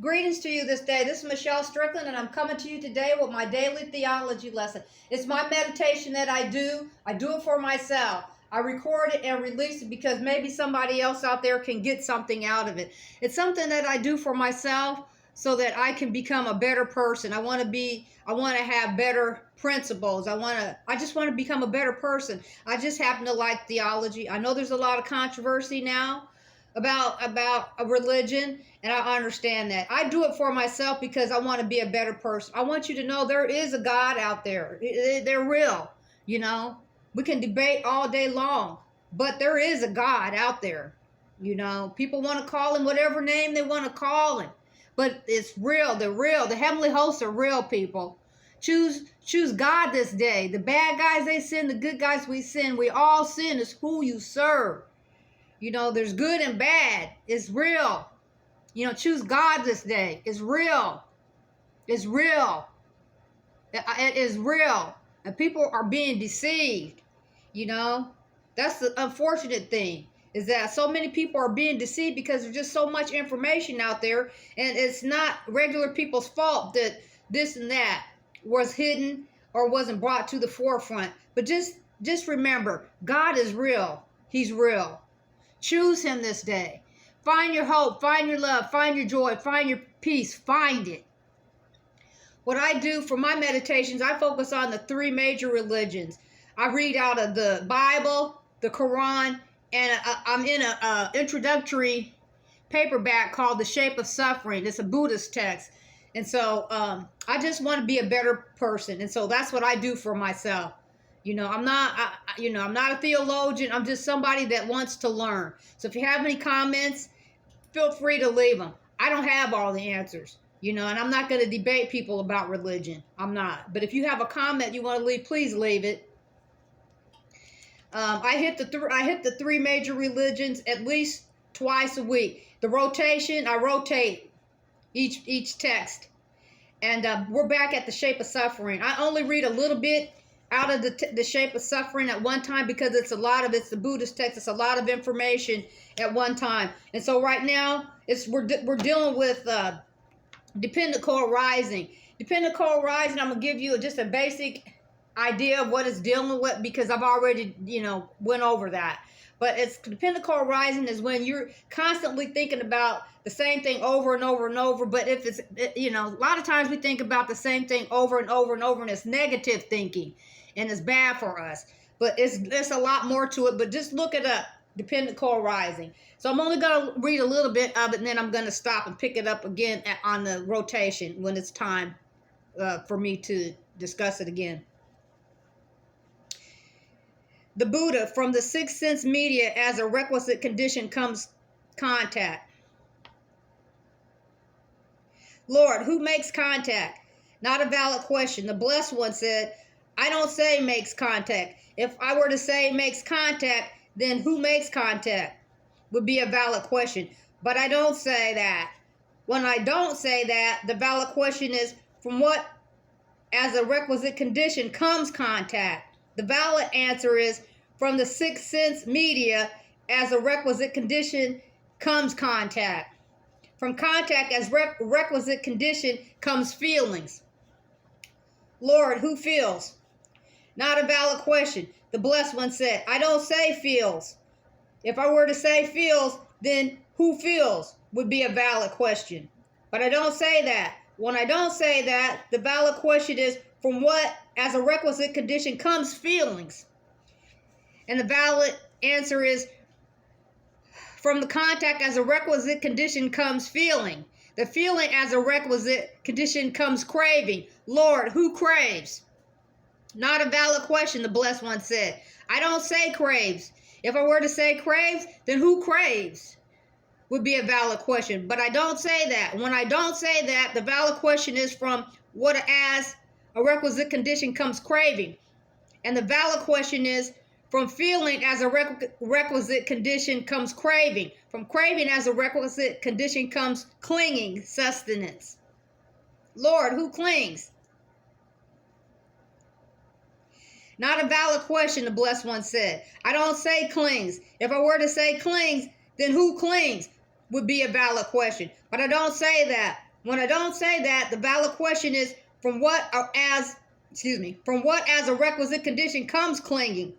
Greetings to you this day. This is Michelle Strickland, and I'm coming to you today with my daily theology lesson. It's my meditation that I do. I do it for myself. I record it and release it because maybe somebody else out there can get something out of it. It's something that I do for myself so that I can become a better person. I want to have better principles. I just want to become a better person. I just happen to like theology. I know there's a lot of controversy now about a religion, and I understand that. I do it for myself because I want to be a better person. I want you to know there is a God out there. They're real. You know, we can debate all day long, but there is a God out there. You know, people want to call him whatever name they want to call him, but it's real. They're real. The heavenly hosts are real, people. Choose God this day. The bad guys, they sin. The good guys, we sin. We all sin. It's who you serve. You know, there's good and bad. It's real. You know, choose God this day. It's real. It's real. It is real. And people are being deceived. You know, that's the unfortunate thing, is that so many people are being deceived because there's just so much information out there. And it's not regular people's fault that this and that was hidden or wasn't brought to the forefront. But just remember, God is real. He's real. Choose him this day. Find your hope, find your love, find your joy, find your peace, find it. What I do for my meditations, I focus on the three major religions. I read out of the Bible, the Quran, and I'm in an introductory paperback called The Shape of Suffering. It's a Buddhist text. And so I just want to be a better person. And so that's what I do for myself. You know, I'm not a theologian. I'm just somebody that wants to learn. So if you have any comments, feel free to leave them. I don't have all the answers, you know, and I'm not going to debate people about religion. I'm not. But if you have a comment you want to leave, please leave it. I hit the three major religions at least twice a week. The rotation, I rotate each text. And we're back at The Shape of Suffering. I only read a little bit out of the Shape of Suffering at one time because it's the Buddhist text. It's a lot of information at one time. And so right now we're dealing with dependent co-arising. Dependent co-arising, I'm gonna give you just a basic idea of what it's dealing with because I've already went over that. But it's dependent co-arising is when you're constantly thinking about the same thing over and over and over. But if it's a lot of times we think about the same thing over and over and over, and it's negative thinking. And it's bad for us. But there's a lot more to it. But just look it up, dependent co-arising. So I'm only going to read a little bit of it, and then I'm going to stop and pick it up again on the rotation when it's time for me to discuss it again. The Buddha, from the sixth sense media as a requisite condition comes contact. Lord, who makes contact? Not a valid question. The Blessed One said, I don't say makes contact. If I were to say makes contact, then who makes contact would be a valid question. But I don't say that. When I don't say that, the valid question is from what as a requisite condition comes contact. The valid answer is from the sixth sense media as a requisite condition comes contact. From contact as requisite condition comes feelings. Lord, who feels? Not a valid question. The Blessed One said, I don't say feels. If I were to say feels, then who feels would be a valid question. But I don't say that. When I don't say that, the valid question is from what as a requisite condition comes feelings. And the valid answer is from the contact as a requisite condition comes feeling. The feeling as a requisite condition comes craving. Lord, who craves? Not a valid question, the Blessed One said. I don't say craves. If I were to say craves, then who craves would be a valid question. But I don't say that. When I don't say that, the valid question is from what as a requisite condition comes craving. And the valid question is from feeling as a requisite condition comes craving. From craving as a requisite condition comes clinging, sustenance. Lord, who clings? Not a valid question, the Blessed One said. I don't say clings. If I were to say clings, then who clings would be a valid question. But I don't say that. When I don't say that, the valid question is from what as a requisite condition comes clinging?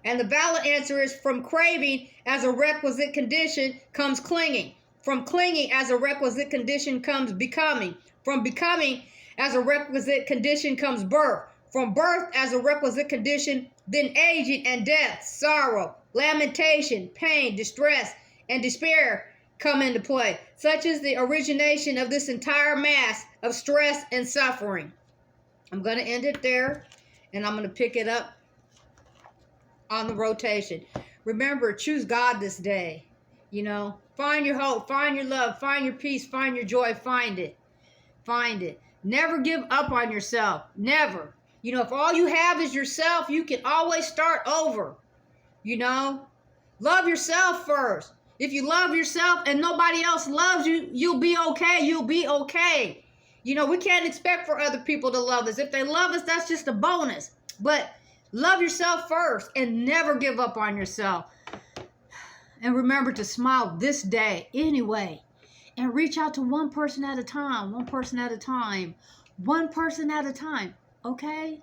And the valid answer is from craving as a requisite condition comes clinging. From clinging as a requisite condition comes becoming. From becoming as a requisite condition comes birth. From birth as a requisite condition, then aging and death, sorrow, lamentation, pain, distress, and despair come into play. Such is the origination of this entire mass of stress and suffering. I'm going to end it there, and I'm going to pick it up on the rotation. Remember, choose God this day. You know, find your hope, find your love, find your peace, find your joy, find it. Find it. Never give up on yourself. Never. You know, if all you have is yourself, you can always start over. You know, love yourself first. If you love yourself and nobody else loves you, you'll be okay. You'll be okay. You know, we can't expect for other people to love us. If they love us, that's just a bonus. But love yourself first and never give up on yourself. And remember to smile this day anyway. And reach out to one person at a time. One person at a time. One person at a time. Okay?